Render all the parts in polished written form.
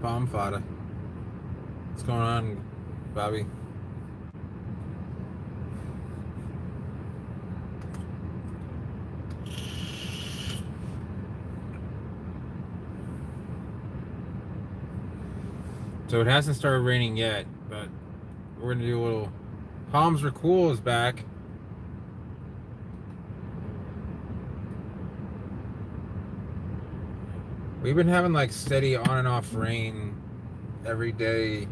Palm fada. What's going on, Bobby? So it hasn't started raining yet, but we're gonna do a little. Palms are cool is back. We've been having like steady on and off rain every day,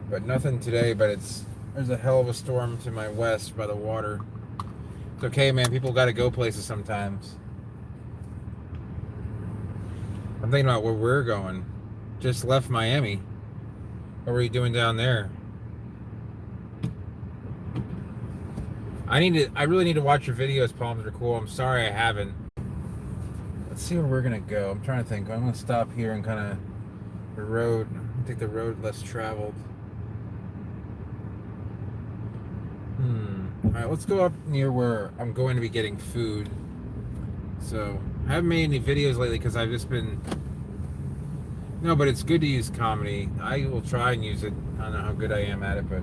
but nothing today. But there's a hell of a storm to my west by the water. It's okay, man. People got to go places sometimes. I'm thinking about where we're going. Just left Miami. What were you doing down there? I really need to watch your videos. Palms are cool. I'm sorry I haven't. Let's see where we're gonna go. I'm trying to think. I'm gonna stop here and kind of the road. Take the road less traveled. All right, let's go up near where I'm going to be getting food. So I haven't made any videos lately because I've just been. No, but it's good to use comedy. I will try and use it. I don't know how good I am at it, but.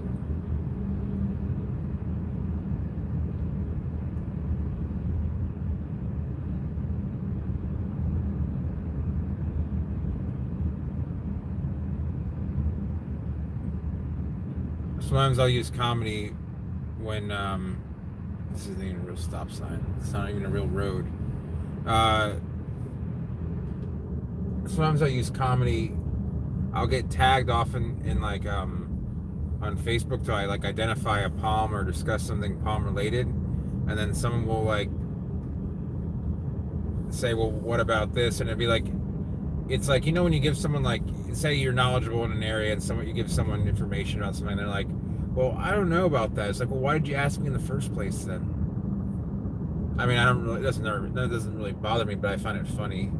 Sometimes I'll use comedy when this isn't even a real stop sign. It's not even a real road. Sometimes I use comedy. I'll get tagged often in like on Facebook to I like identify a palm or discuss something palm related, and then someone will like say, "Well, what about this?" And it'd be like, it's like when you give someone like say you're knowledgeable in an area and someone you give someone information about something, and they're like, "Well, I don't know about that." It's like, well, why did you ask me in the first place then? I mean, I don't really that doesn't really bother me, but I find it funny.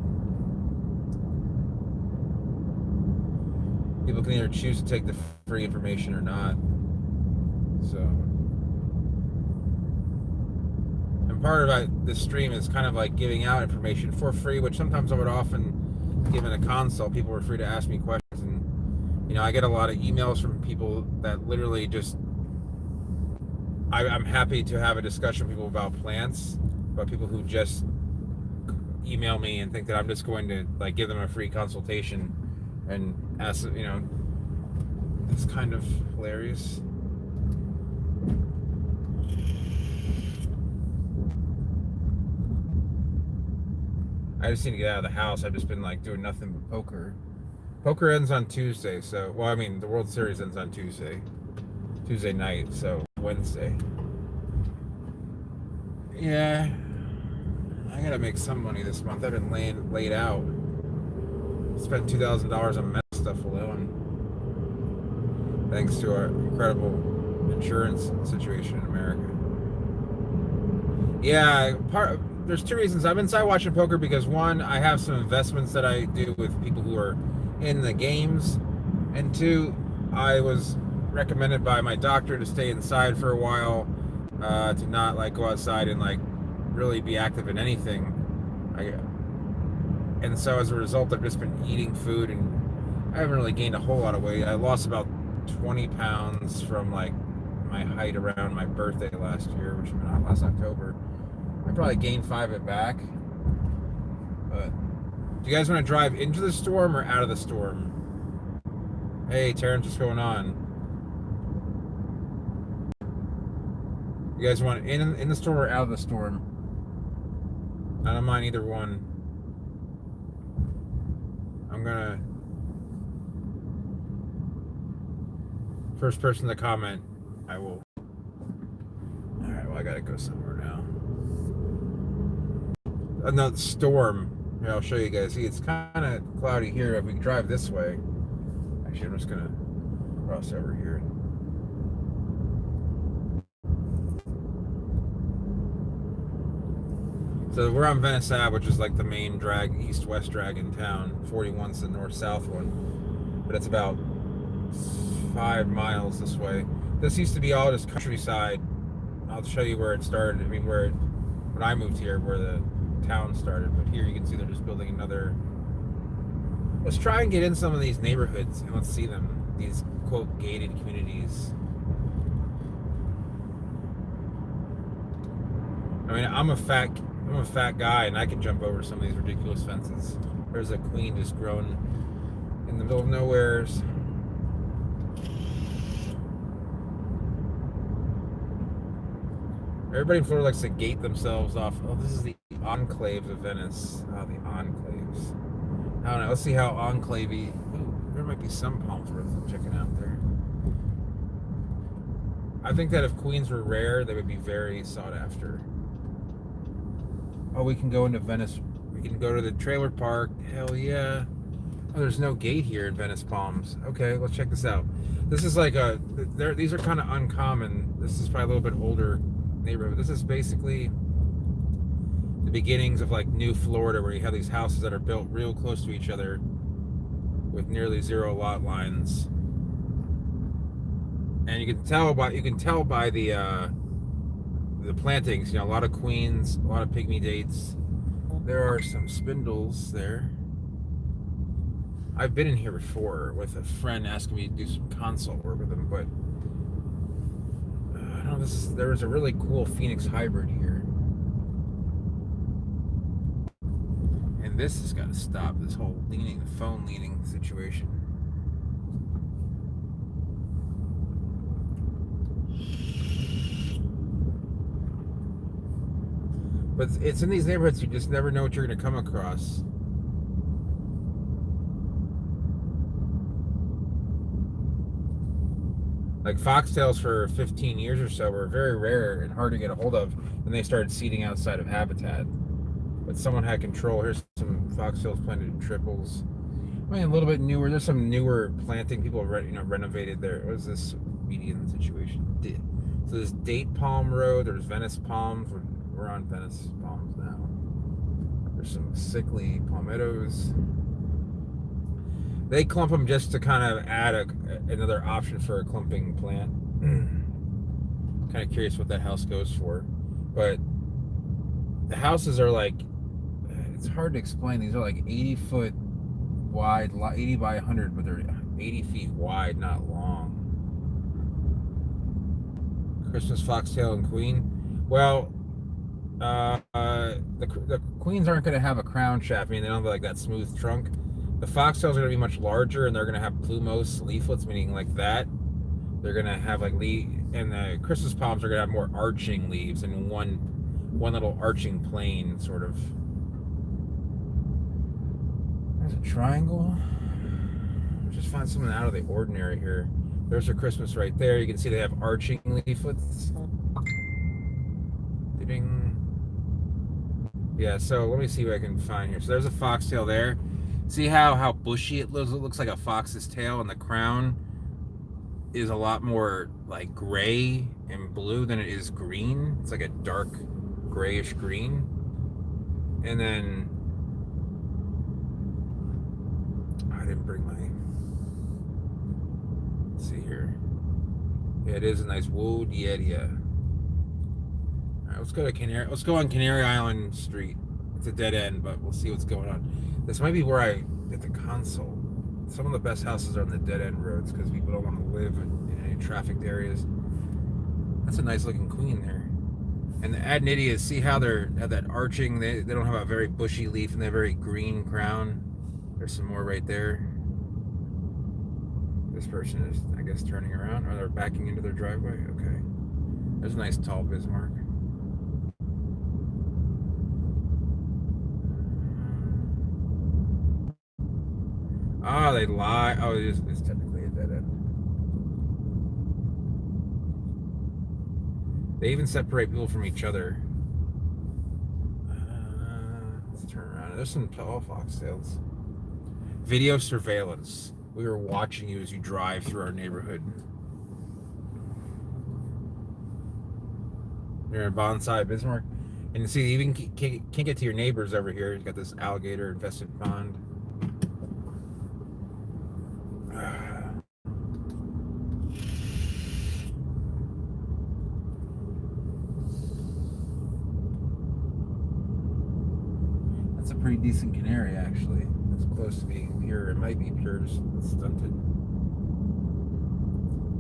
People can either choose to take the free information or not. So, and part of this stream is kind of like giving out information for free, which sometimes I would often give in a consult. People were free to ask me questions, and I get a lot of emails from people that literally just. I'm happy to have a discussion with people about plants, but people who just email me and think that I'm just going to like give them a free consultation and ask, it's kind of hilarious. I just need to get out of the house. I've just been like doing nothing but poker. Poker ends on Tuesday, so the World Series ends on Tuesday night, so Wednesday. Yeah, I gotta make some money this month. I've been laid out. Spent $2,000 on meth stuff alone, thanks to our incredible insurance situation in America. Yeah, there's two reasons. I've been side watching poker because one, I have some investments that I do with people who are in the games, and two, I was recommended by my doctor to stay inside for a while, to not like go outside and like really be active in anything. And so as a result, I've just been eating food, and I haven't really gained a whole lot of weight. I lost about 20 pounds from like my height around my birthday last year, which was last October. I probably gained 5 of it back. But do you guys want to drive into the storm or out of the storm? Hey, Terrence, what's going on? You guys want in the storm or out of the storm? I don't mind either one. I'm gonna first person to comment. I will. All right. Well, I gotta go somewhere now. Another storm. Here, I'll show you guys. See, it's kind of cloudy here. If we drive this way, actually, I'm just gonna cross over here. So we're on Venice Ave, which is like the main drag, east-west drag in town. 41's the north-south one, but it's about 5 miles this way. This used to be all just countryside. I'll show you where it started. I mean, when I moved here, where the town started. But here you can see they're just building another Let's try and get in some of these neighborhoods and let's see them. These quote gated communities. I mean, I'm a fat guy and I can jump over some of these ridiculous fences. There's a queen just growing in the middle of nowheres. Everybody in Florida likes to gate themselves off. Oh, this is the enclaves of Venice. Oh, the enclaves. I don't know. Let's see how enclavey. Ooh, there might be some palms worth checking out there. I think that if queens were rare, they would be very sought after. Oh, we can go into Venice. We can go to the trailer park. Hell yeah. Oh, there's no gate here in Venice Palms. Okay, let's check this out. This is like these are kind of uncommon. This is probably a little bit older neighborhood. This is basically the beginnings of like New Florida, where you have these houses that are built real close to each other with nearly zero lot lines. And you can tell by the plantings, you know, a lot of queens, a lot of pygmy dates. There are some spindles there. I've been in here before with a friend asking me to do some consult work with him, but I don't know. There was a really cool Phoenix hybrid here, and this has got to stop. This whole phone leaning situation. But it's in these neighborhoods you just never know what you're going to come across. Like foxtails for 15 years or so were very rare and hard to get a hold of, and they started seeding outside of habitat. But someone had control. Here's some foxtails planted in triples. I mean, a little bit newer. There's some newer planting. People have renovated there. What is this median situation? So there's Date Palm Road. There's Venice Palms. We're on Venice Palms now. There's some sickly palmettos. They clump them just to kind of add another option for a clumping plant. Kind of curious what that house goes for. But the houses are like, it's hard to explain. These are like 80 foot wide, 80 by 100, but they're 80 feet wide, not long. Christmas foxtail and queen. Well, the queens aren't going to have a crown shaft. I mean, they don't have like that smooth trunk. The foxtails are going to be much larger, and they're going to have plumose leaflets, meaning like that. They're going to have like and the Christmas palms are going to have more arching leaves and one little arching plane, sort of. There's a triangle. Just find something out of the ordinary here. There's a Christmas right there. You can see they have arching leaflets. Ding. Yeah, so let me see what I can find here. So there's a foxtail there. See how bushy it looks? It looks like a fox's tail, and the crown is a lot more like gray and blue than it is green. It's like a dark grayish green. And then I didn't bring my, let's see here. Yeah, it is a nice wood area. All right, let's go to Canary. Let's go on Canary Island Street. It's a dead end, but we'll see what's going on. This might be where I get the console. Some of the best houses are on the dead end roads because people don't want to live in any trafficked areas. That's a nice looking queen there. And the adenidias, see how they have that arching, they don't have a very bushy leaf and they have a very green crown. There's some more right there. This person is, I guess, turning around, or they're backing into their driveway. Okay. There's a nice tall Bismarck. Oh, they lie. Oh, it's technically a dead end. They even separate people from each other. Let's turn around. There's some tall foxtails. Video surveillance. We were watching you as you drive through our neighborhood. You're in Bonsai, Bismarck. And you see, you even can't get to your neighbors over here. You've got this alligator infested pond. pretty decent canary, actually. It's close to being pure. It might be pure, just stunted.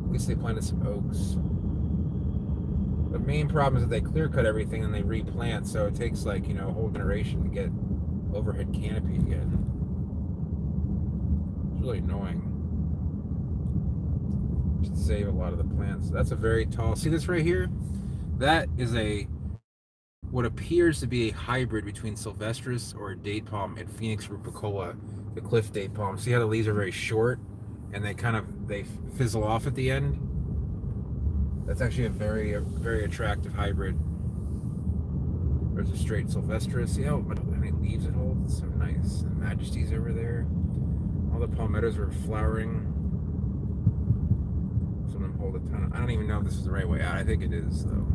At least they planted some oaks. The main problem is that they clear cut everything and they replant, so it takes like, a whole generation to get overhead canopy again. It's really annoying. Should save a lot of the plants. That's a very tall. See this right here? That is what appears to be a hybrid between Sylvestris or a date palm and Phoenix rupicola, the cliff date palm. See how the leaves are very short and they fizzle off at the end? That's actually a very attractive hybrid. There's a straight Sylvestris. See how many leaves it holds? It's so nice. The Majesty's over there. All the palmettos are flowering. Some of them hold a ton. I don't even know if this is the right way out. I think it is though.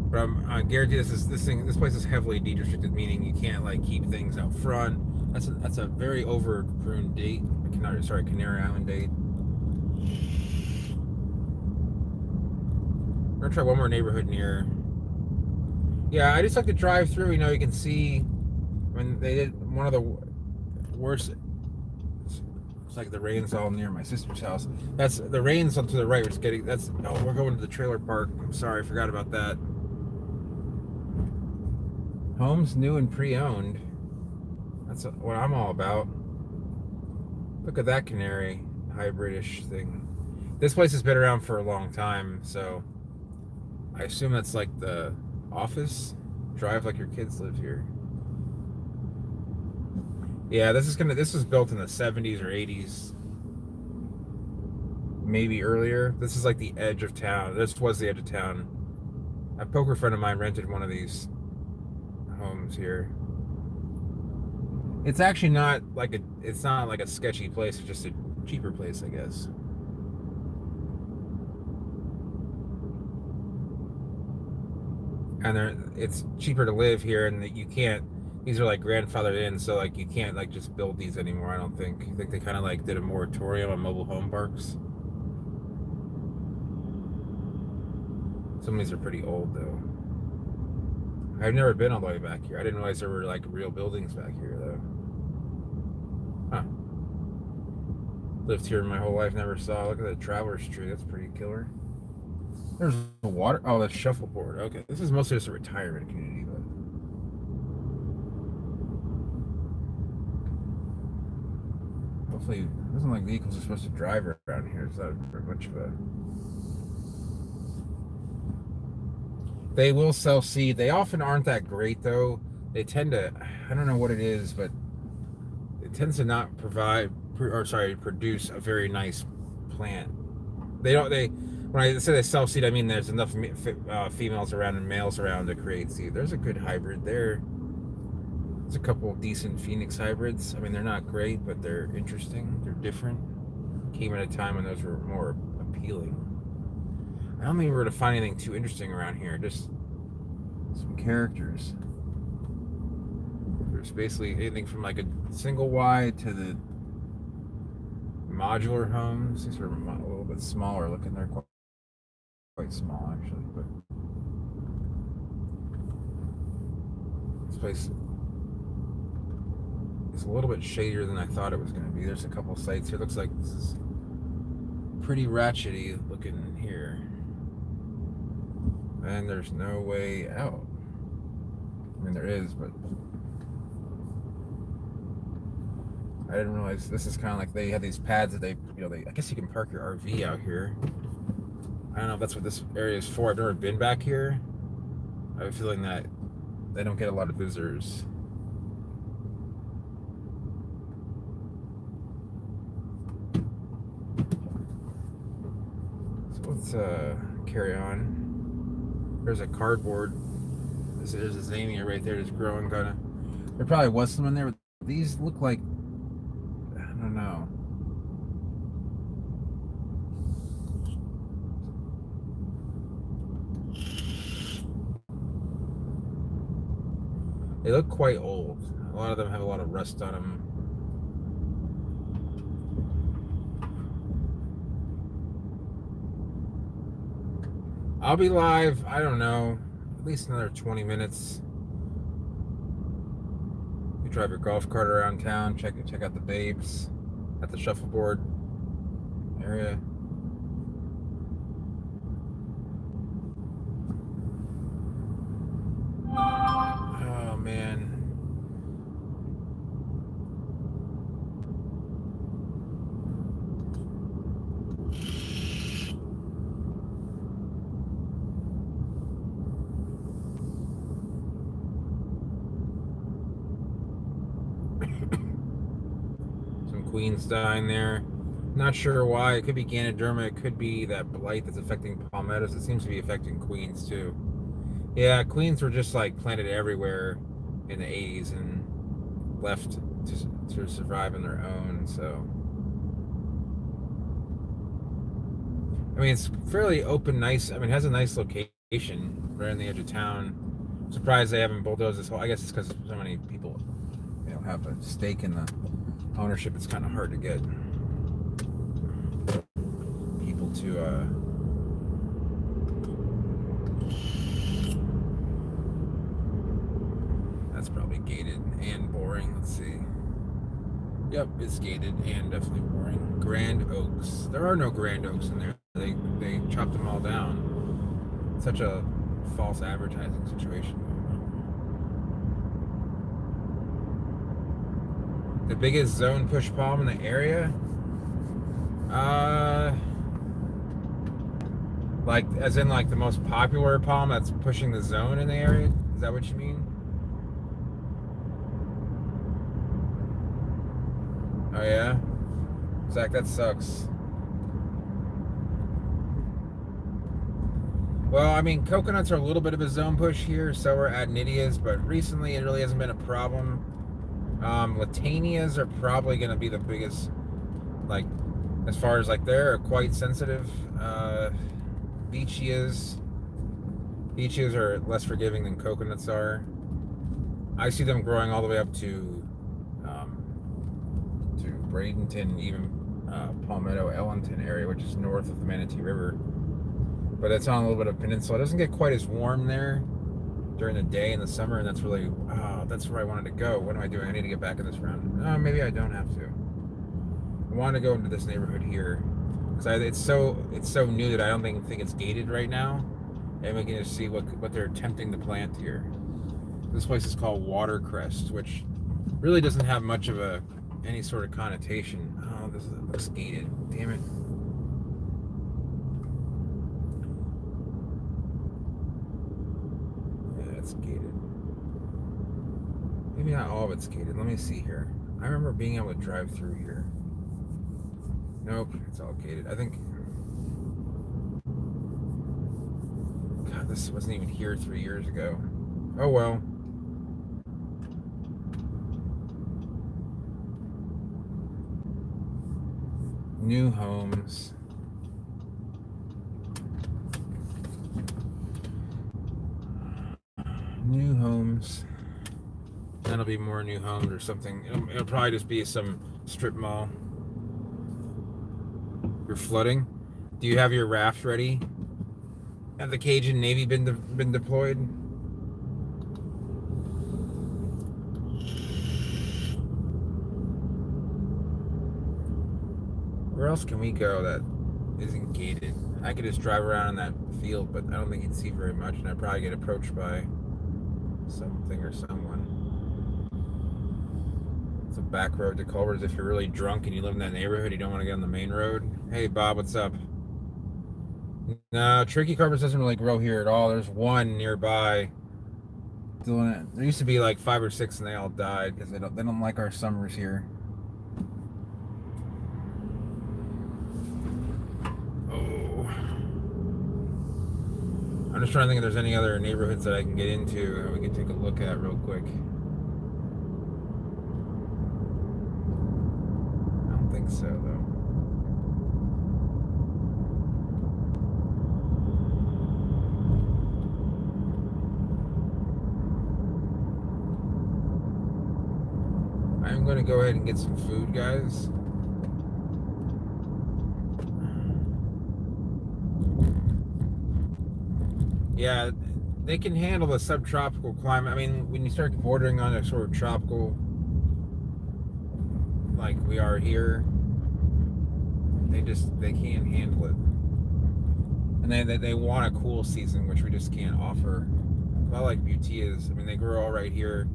But I guarantee this place is heavily deed restricted, meaning you can't like keep things out front. That's a very over pruned date. Canary Island date. We're gonna try one more neighborhood near. Yeah, I just like to drive through. You can see when they did one of the worst. It's like the rain's all near my sister's house. That's the rain's to the right. We're going to the trailer park. I'm sorry, I forgot about that. Homes new and pre-owned. That's what I'm all about. Look at that canary hybridish thing. This place has been around for a long time, so I assume that's like the office. Drive like your kids live here. Yeah, this was built in the 70s or 80s. Maybe earlier. This is like the edge of town. This was the edge of town. A poker friend of mine rented one of these homes here. It's actually not like a sketchy place. It's just a cheaper place, I guess. And it's cheaper to live here, and you can't. These are like grandfathered in, so like you can't like just build these anymore. I don't think. I think they kind of like did a moratorium on mobile home parks. Some of these are pretty old though. I've never been all the way back here. I didn't realize there were like real buildings back here though. Huh. Lived here my whole life, never saw. Look at the traveler's tree. That's pretty killer. There's the water. Oh, that's shuffleboard. Okay, this is mostly just a retirement community, but hopefully it doesn't like vehicles are supposed to drive around here. It's not very much of a. They will sell seed. They often aren't that great though. They tend to. I don't know what it is, but it tends to not produce a very nice plant. When I say they sell seed, I mean there's enough females around and males around to create seed. There's a good hybrid there. There's a couple of decent Phoenix hybrids. I mean, they're not great, but they're interesting. They're different. Came at a time when those were more appealing. I don't think we're going to find anything too interesting around here. Just some characters. There's basically anything from like a single wide to the modular homes. These are a little bit smaller looking. They're quite small actually, but this place is a little bit shadier than I thought it was going to be. There's a couple sites here. Looks like this is pretty ratchety looking here, and there's no way out. I mean, there is, but I didn't realize this is kind of like they had these pads that I guess you can park your RV out here. I don't know if that's what this area is for. I've never been back here. I have a feeling that they don't get a lot of visitors. So let's carry on. There's a cardboard. There's a zinnia right there just growing kind of. There probably was some in there, but these look like, I don't know. They look quite old. A lot of them have a lot of rust on them. I'll be live, I don't know, at least another 20 minutes. drive your golf cart around town, check out the babes at the shuffleboard area. Oh man. Some queens dying there. Not sure why. It could be Ganoderma. It could be that blight that's affecting palmettos. It seems to be affecting queens too. Yeah, queens were just like planted everywhere in the 80s and left to survive on their own. So, I mean, it's fairly open, nice. I mean, it has a nice location right on the edge of town. I'm surprised they haven't bulldozed this whole. I guess it's because so many people, have a stake in the ownership. It's kind of hard to get people to. That's probably gated and boring. Let's see. Yep, it's gated and definitely boring. Grand Oaks. There are no Grand Oaks in there. They chopped them all down. Such a false advertising situation. The biggest zone push palm in the area? Like, as in like the most popular palm that's pushing the zone in the area? Is that what you mean? Oh yeah? Zach, that sucks. Well, I mean, coconuts are a little bit of a zone push here, so are adenidias, but recently it really hasn't been a problem. Latanias are probably going to be the biggest, like, as far as like they're quite sensitive. Beechias are less forgiving than coconuts are. I see them growing all the way up to Bradenton, even Palmetto, Ellington area, which is north of the Manatee River. But it's on a little bit of peninsula. It doesn't get quite as warm there during the day in the summer, and that's really, that's where I wanted to go. What am I doing? I need to get back in this round. Maybe I don't have to. I want to go into this neighborhood here because it's so new that I don't think it's gated right now, and we can just see what they're attempting to plant here. This place is called Watercrest, which really doesn't have much of any sort of connotation. Oh, this looks gated. Damn it. Yeah, it's gated. Maybe not all of it's gated. Let me see here. I remember being able to drive through here. Nope, it's all gated. I think... God, this wasn't even here 3 years ago. Oh well. New homes. New homes. That'll be more new homes or something. It'll probably just be some strip mall. You're flooding? Do you have your raft ready? Have the Cajun Navy been deployed? Where else can we go that isn't gated? I could just drive around in that field, but I don't think you'd see very much, and I'd probably get approached by something or someone. It's a back road to Culver's. If you're really drunk and you live in that neighborhood, you don't want to get on the main road. Hey, Bob, what's up? No, Tricky Carpets doesn't really grow here at all. There's one nearby. There used to be like 5 or 6, and they all died because they don't like our summers here. I'm just trying to think if there's any other neighborhoods that I can get into that we can take a look at real quick. I don't think so, though. I'm going to go ahead and get some food, guys. Yeah, they can handle the subtropical climate. I mean, when you start bordering on a sort of tropical like we are here, they can't handle it. And they want a cool season, which we just can't offer. Not like Butias. I mean, they grow all right here.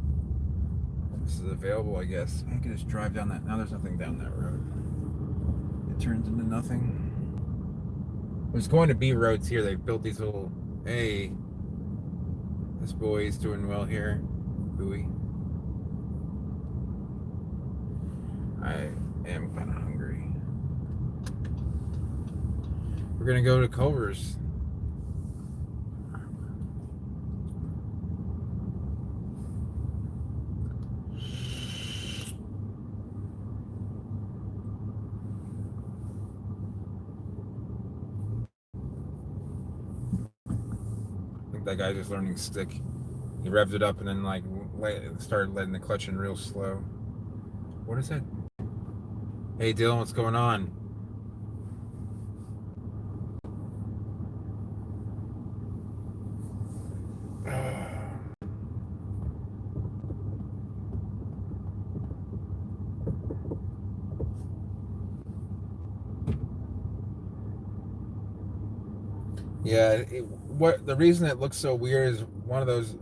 This is available, I guess. I can just drive down that. Now there's nothing down that road. It turns into nothing. There's going to be roads here. They've built these little. Hey, this boy's doing well here. Buoy. I am kind of hungry. We're gonna go to Culver's. I think that guy just learning stick. He revved it up and then like started letting the clutch in real slow. What is that? Hey Dylan, what's going on? Yeah, what the reason it looks so weird is one of those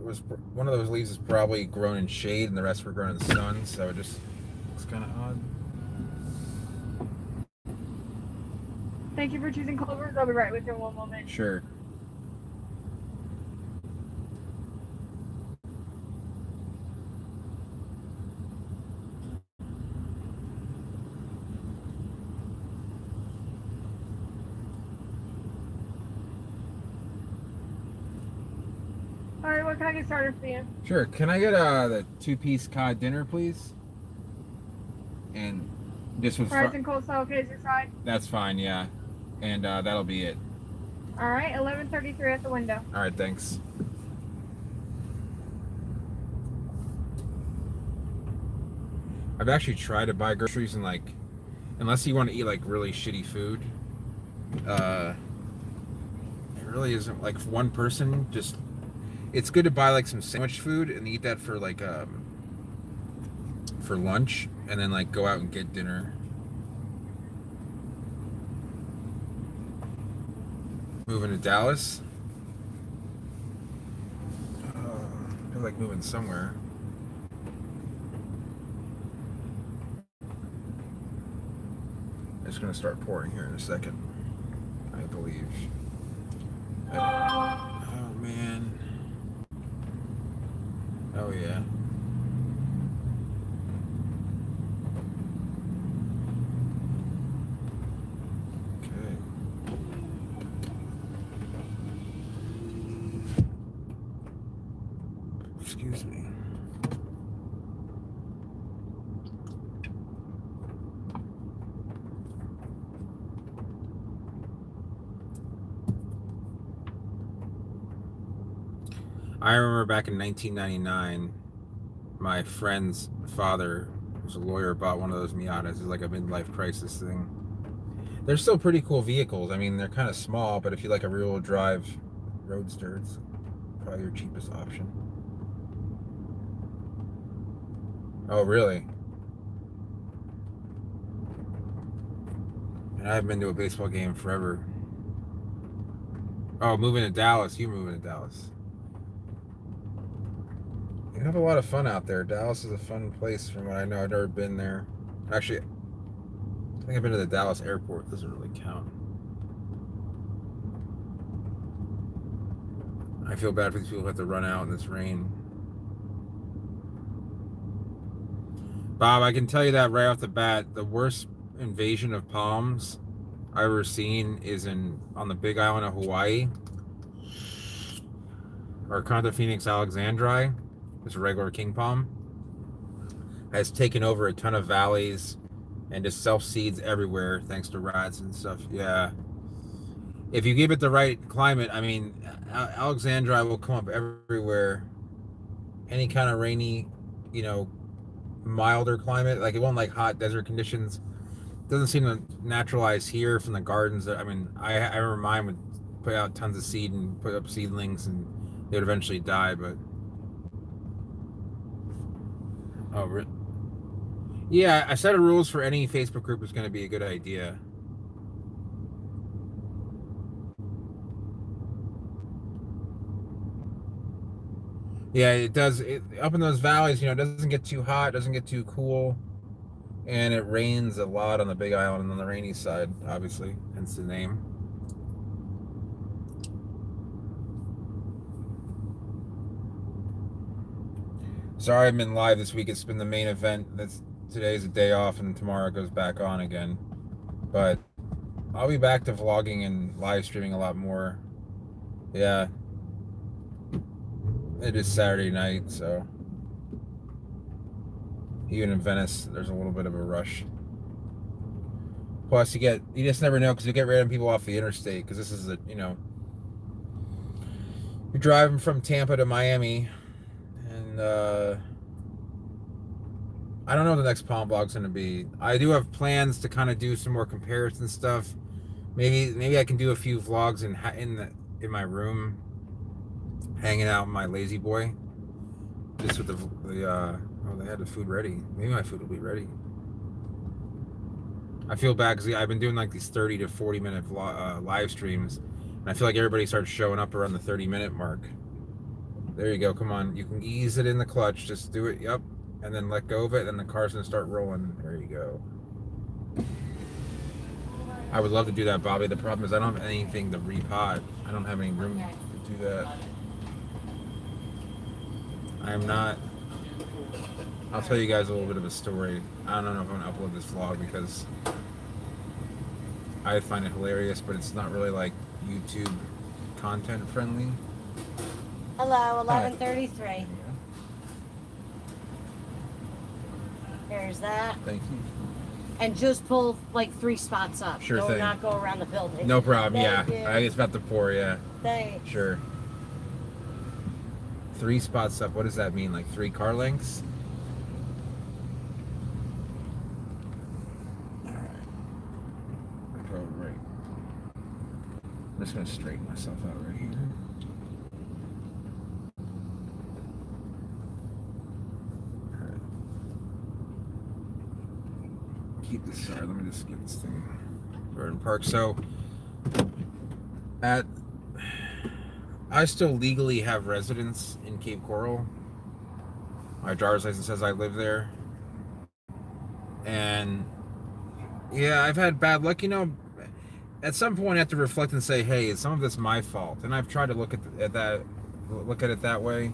leaves is probably grown in shade and the rest were grown in the sun, so it just looks kind of odd. Thank you for choosing Culver's. I'll be right with you in one moment. Sure. All right, what can I get started for you? Sure. Can I get the 2-piece cod dinner, please? And this was Fries and coleslaw, okay, is your side? That's fine, yeah. And that'll be it. All right, 11:33 at the window. All right, thanks. I've actually tried to buy groceries and like, unless you want to eat like really shitty food, it really isn't like for one person. Just it's good to buy like some sandwich food and eat that for like for lunch, and then like go out and get dinner. Moving to Dallas. I feel like moving somewhere. It's gonna start pouring here in a second, I believe. Oh man. Oh yeah. Okay. Excuse me. I remember back in 1999, my friend's father was a lawyer, bought one of those Miatas. It's like a midlife crisis thing. They're still pretty cool vehicles. I mean, they're kind of small, but if you like a rear-wheel drive roadster, it's probably your cheapest option. Oh, really? And I haven't been to a baseball game forever. Oh, moving to Dallas. You moving to Dallas. You have a lot of fun out there. Dallas is a fun place from what I know. I've never been there. Actually, I think I've been to the Dallas airport. It doesn't really count. I feel bad for these people who have to run out in this rain. Bob, I can tell you that right off the bat, the worst invasion of palms I've ever seen is on the Big Island of Hawaii. Or Phoenix alexandri, it's a regular king palm, has taken over a ton of valleys and just self-seeds everywhere thanks to rats and stuff. Yeah. If you give it the right climate, I mean, alexandri will come up everywhere. Any kind of rainy, milder climate, like it won't like hot desert conditions. Doesn't seem to naturalize here from the gardens. I mean, I remember mine would put out tons of seed and put up seedlings and they would eventually die, but Yeah, a set of rules for any Facebook group is going to be a good idea. Yeah, it does. Up in those valleys, it doesn't get too hot, doesn't get too cool, and it rains a lot on the Big Island on the rainy side, obviously, hence the name. Sorry I've been live this week. It's been the main event. Today's a day off, and tomorrow it goes back on again. But I'll be back to vlogging and live streaming a lot more. Yeah. It is Saturday night, so even in Venice, there's a little bit of a rush. Plus, you just never know because you get random people off the interstate because this is you're driving from Tampa to Miami, and I don't know what the next Palm Vlog's going to be. I do have plans to kind of do some more comparison stuff. Maybe I can do a few vlogs in my room, hanging out with my lazy boy, just with they had the food ready. Maybe my food will be ready. I feel bad because I've been doing like these 30 to 40 minute live streams, and I feel like everybody starts showing up around the 30-minute mark. There you go. Come on, you can ease it in the clutch. Just do it. Yep, and then let go of it, and the car's gonna start rolling. There you go. I would love to do that, Bobby. The problem is I don't have anything to repot. I don't have any room to do that. I'm not. I'll tell you guys a little bit of a story. I don't know if I'm gonna upload this vlog because I find it hilarious, but it's not really like YouTube content friendly. Hello, 11:33. There's that. Thank you. And just pull like 3 spots up. Sure Do thing. not go around the building. No problem. Thank Yeah, you. it's about to pour. Yeah, Thanks. sure. 3 spots up. What does that mean? Like 3 car lengths? All right. Go right. I'm just gonna straighten myself out right here. Keep this. Sorry, let me just get this thing. Garden Park. So, I still legally have residence in Cape Coral. My driver's license says I live there, and yeah, I've had bad luck. At some point, I have to reflect and say, "Hey, is some of this my fault?" And I've tried to look at it that way.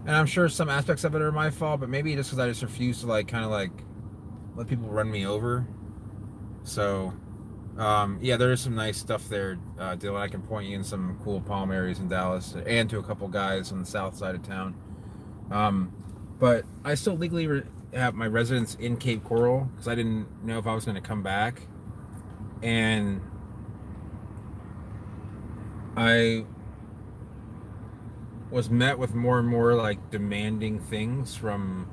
And I'm sure some aspects of it are my fault, but maybe just because I just refuse to kind of let people run me over. So, yeah, there is some nice stuff there, Dylan. I can point you in some cool palm areas in Dallas and to a couple guys on the south side of town. But I still legally have my residence in Cape Coral because I didn't know if I was going to come back. And I was met with more and more demanding things from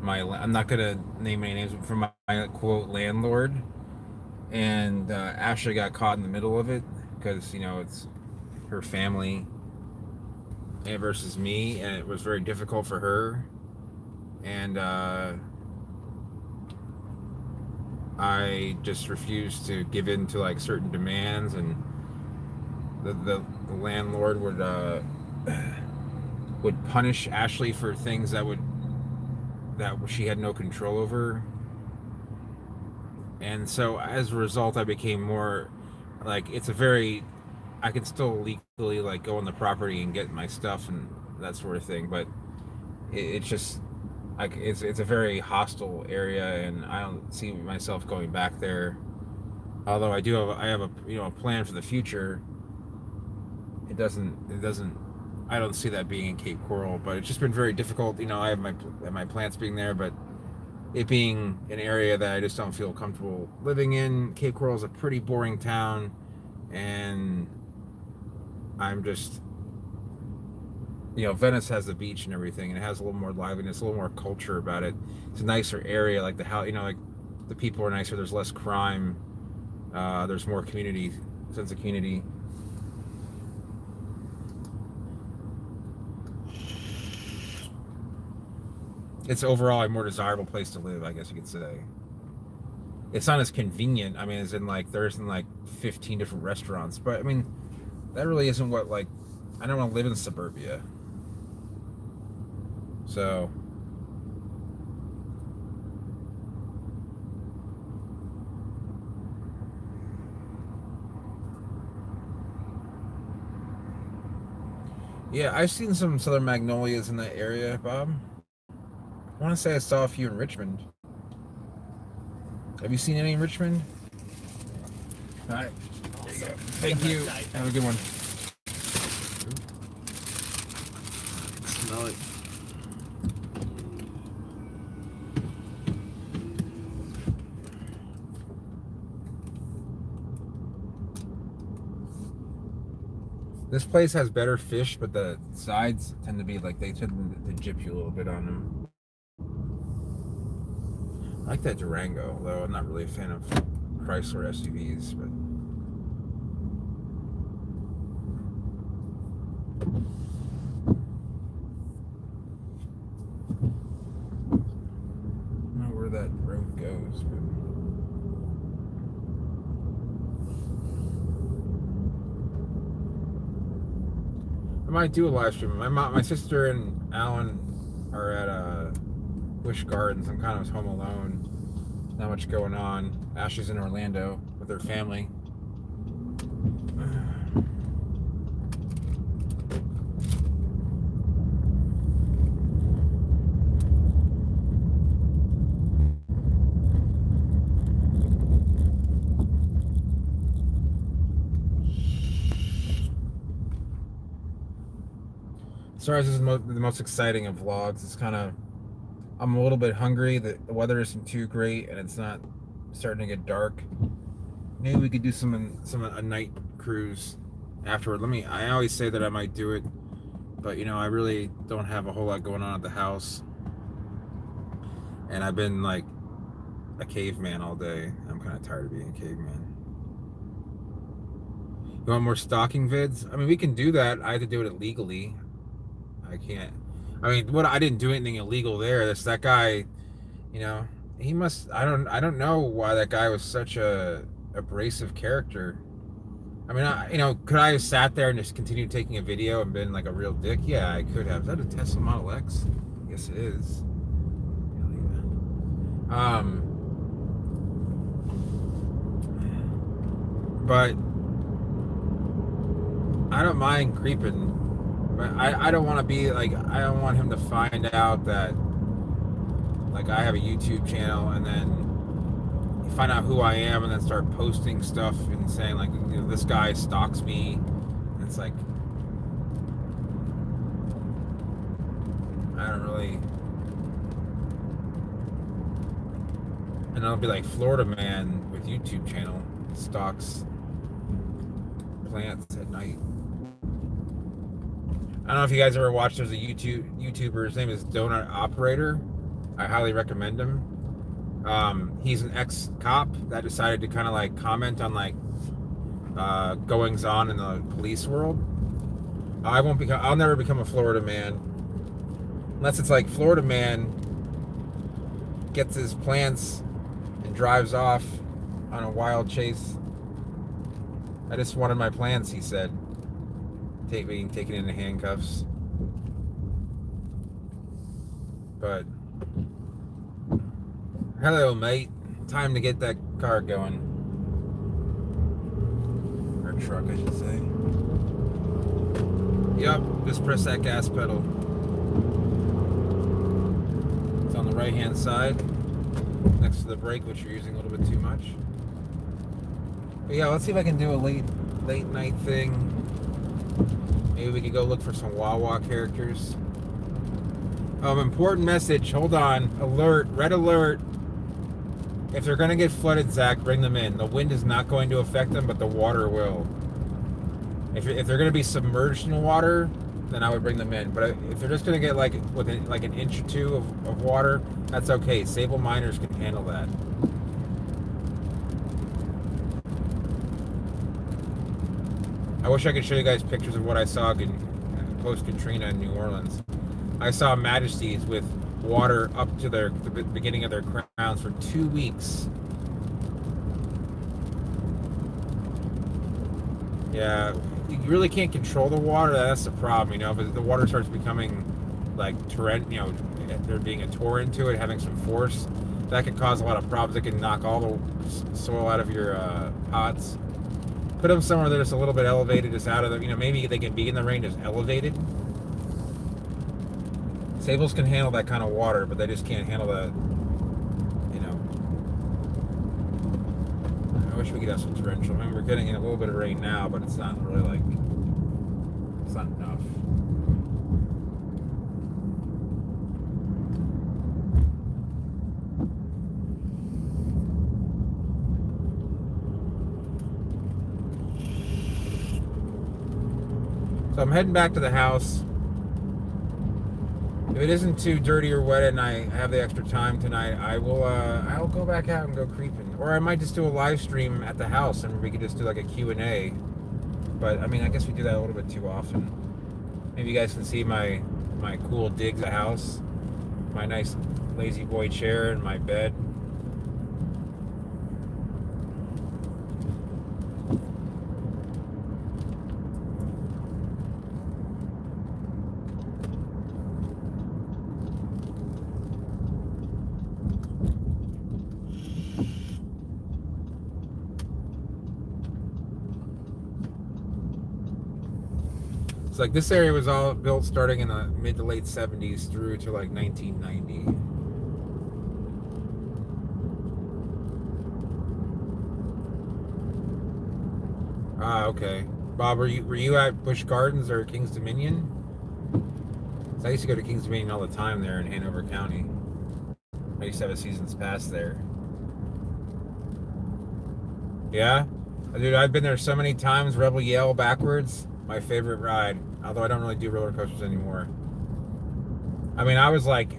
I'm not gonna name any names, but from my quote landlord, and Ashley got caught in the middle of it because it's her family versus me, and it was very difficult for her, and I just refused to give in to certain demands, and the landlord would punish Ashley for things that she had no control over. And so as a result, I became more I can still legally go on the property and get my stuff and that sort of thing, but it's just it's a very hostile area, and I don't see myself going back there. Although I have a plan for the future. It doesn't I don't see that being in Cape Coral, but it's just been very difficult. I have my plants being there, but it being an area that I just don't feel comfortable living in. Cape Coral is a pretty boring town, and I'm just, Venice has the beach and everything, and it has a little more liveliness, a little more culture about it. It's a nicer area, the house, the people are nicer. There's less crime. There's more sense of community. it's overall a more desirable place to live, I guess you could say. It's not as convenient. I mean, as in like there isn't like 15 different restaurants, but I mean, that really isn't what like. I don't want to live in suburbia. So. Yeah, I've seen some southern magnolias in that area, Bob. I want to say I saw a few in Richmond. Have you seen any in Richmond? All right. There you go. Thank you. Have a good one. Smell it. This place has better fish, but the sides tend to be like they tend to gyp you a little bit on them. I like that Durango, though I'm not really a fan of Chrysler SUVs, but I don't know where that road goes, but I might do a live stream. My sister and Alan are at Busch Gardens. I'm kind of home alone. Not much going on. Ashley's in Orlando with her family. Sorry, this is the most exciting of vlogs. It's kind of, I'm a little bit hungry. The weather isn't too great, and it's not starting to get dark. Maybe we could do a night cruise afterward. I always say that I might do it, but you know, I really don't have a whole lot going on at the house, and I've been like a caveman all day. I'm kind of tired of being a caveman. You want more stalking vids? I mean, we can do that. I have to do it illegally. I can't. I mean, I didn't do anything illegal there. That guy, you know, he must. I don't know why that guy was such a abrasive character. I mean, could I have sat there and just continued taking a video and been like a real dick? Yeah, I could have. Is that a Tesla Model X? Yes, it is. But I don't mind creeping. But I don't want to be like, I don't want him to find out that like I have a YouTube channel and then find out who I am and then start posting stuff and saying like, you know, this guy stalks me. And it's like, I don't really. And I'll be like, Florida man with YouTube channel stalks plants at night. I don't know if you guys ever watched. There's a YouTuber. His name is Donut Operator. I highly recommend him. He's an ex-cop that decided to kind of like comment on like goings on in the police world. I'll never become a Florida man unless it's like Florida man gets his plants and drives off on a wild chase. I just wanted my plants, he said. Being taken into handcuffs. But hello, mate. Time to get that car going. Or truck, I should say. Yup, just press that gas pedal. It's on the right hand side, next to the brake, which you're using a little bit too much. But yeah, let's see if I can do a late night thing. Maybe we could go look for some Wawa characters. Important message. Hold on. Alert. Red alert. If they're going to get flooded, Zach, bring them in. The wind is not going to affect them, but the water will. If they're going to be submerged in the water, then I would bring them in. But if they're just going to get like an inch or two of water, that's okay. Sable miners can handle that. I wish I could show you guys pictures of what I saw post-Katrina in New Orleans. I saw Majesties with water up to the beginning of their crowns for 2 weeks. Yeah, you really can't control the water. That's the problem, you know. If the water starts becoming like torrent, you know, there being a torrent to it, having some force, that could cause a lot of problems. It can knock all the soil out of your pots. Put them somewhere that's a little bit elevated, just out of the, you know, maybe they can be in the rain, just elevated. Sables can handle that kind of water, but they just can't handle the, you know. I wish we could have some torrential. I mean, we're getting a little bit of rain now, but it's not really like, it's not enough. So I'm heading back to the house. If it isn't too dirty or wet and I have the extra time tonight, I'll go back out and go creeping. Or I might just do a live stream at the house and we could just do like a Q&A. But I mean, I guess we do that a little bit too often. Maybe you guys can see my cool digs at house, my nice lazy boy chair and my bed. Like this area was all built starting in the mid to late 70s through to like 1990. Ah, okay. Bob, were you at Busch Gardens or Kings Dominion? So I used to go to Kings Dominion all the time there in Hanover County. I used to have a season's pass there. Yeah? Dude, I've been there so many times. Rebel Yell backwards. My favorite ride. Although I don't really do roller coasters anymore. I mean, I was like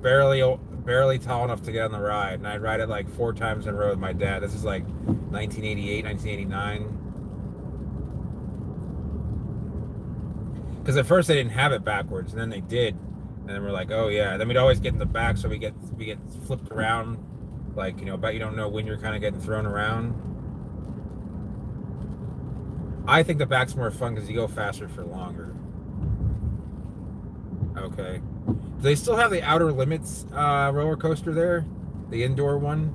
barely tall enough to get on the ride, and I'd ride it like 4 times in a row with my dad. This is like 1988, 1989. Because at first they didn't have it backwards, and then they did, and then we're like, oh yeah. And then we'd always get in the back, so we get flipped around, like, you know, but you don't know when you're kind of getting thrown around. I think the back's more fun because you go faster for longer. Okay. Do they still have the Outer Limits roller coaster there? The indoor one?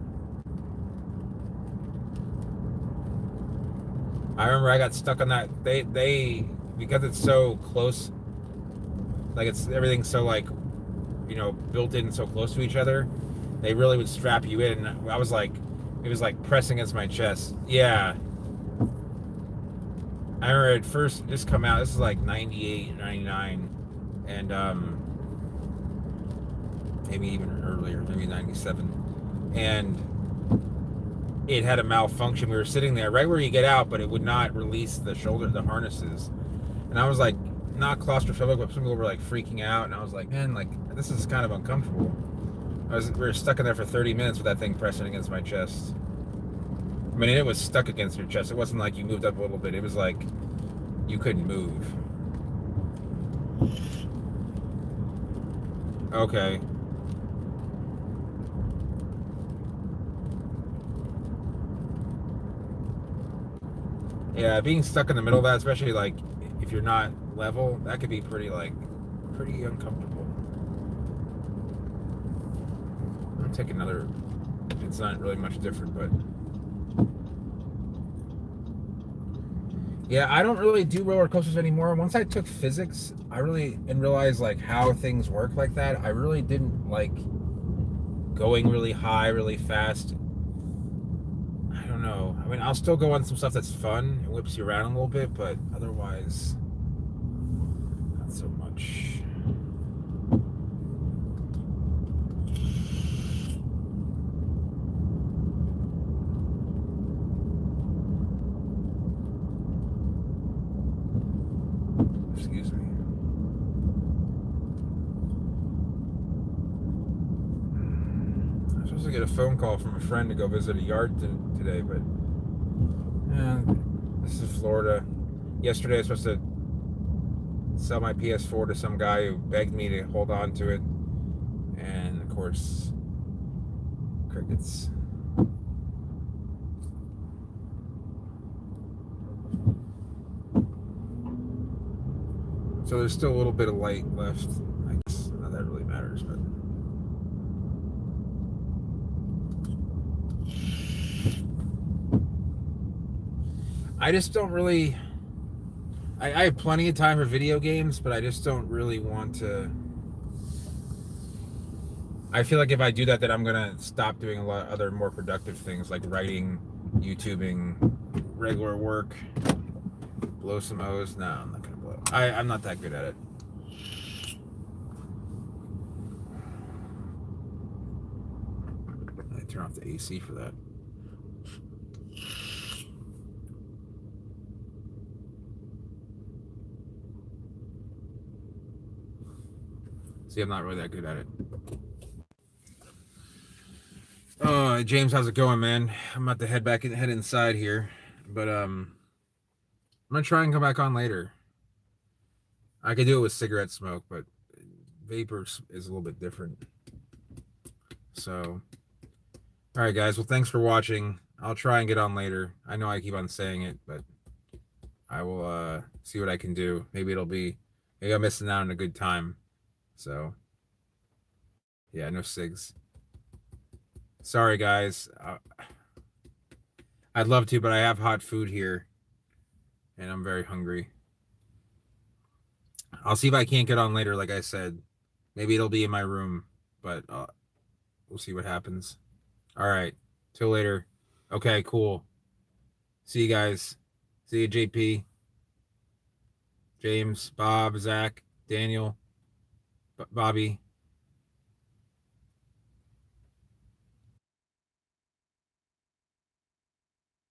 I remember I got stuck on that. They because it's so close, like everything's so like, you know, built in so close to each other, they really would strap you in. I was like, it was like pressing against my chest. Yeah. I remember it first just come out. This is like 98, 99, and maybe even earlier, maybe 97. And it had a malfunction. We were sitting there right where you get out, but it would not release the harnesses. And I was like, not claustrophobic, but some people were like freaking out. And I was like, man, like this is kind of uncomfortable. We were stuck in there for 30 minutes with that thing pressing against my chest. I mean, it was stuck against your chest. It wasn't like you moved up a little bit. It was like you couldn't move. Okay. Yeah, being stuck in the middle of that, especially like if you're not level, that could be pretty uncomfortable. I'll take another. It's not really much different, but yeah, I don't really do roller coasters anymore. Once I took physics, and realized like how things work like that, I really didn't like going really high, really fast. I don't know. I mean, I'll still go on some stuff that's fun and whips you around a little bit, but otherwise, not so much. Excuse me. I'm supposed to get a phone call from a friend to go visit a yard today, but yeah, this is Florida. Yesterday I was supposed to sell my PS4 to some guy who begged me to hold on to it, And of course, crickets. So there's still a little bit of light left. I guess not that really matters, but I just don't really. I have plenty of time for video games, but I just don't really want to. I feel like if I do that, then I'm gonna stop doing a lot of other more productive things like writing, YouTubing, regular work. Blow some O's. No, I'm not gonna blow. I'm not that good at it. I turn off the AC for that. See, I'm not really that good at it. Oh, James, how's it going, man? I'm about to head inside here, but I'm gonna try and come back on later. I could do it with cigarette smoke, but vapor is a little bit different. So, all right, guys. Well, thanks for watching. I'll try and get on later. I know I keep on saying it, but I will see what I can do. Maybe I'm missing out on a good time. So, yeah, no cigs. Sorry, guys. I'd love to, but I have hot food here, and I'm very hungry. I'll see if I can't get on later, like I said. Maybe it'll be in my room, but we'll see what happens. All right. Till later. Okay, cool. See you guys. See you, JP, James, Bob, Zach, Daniel, Bobby.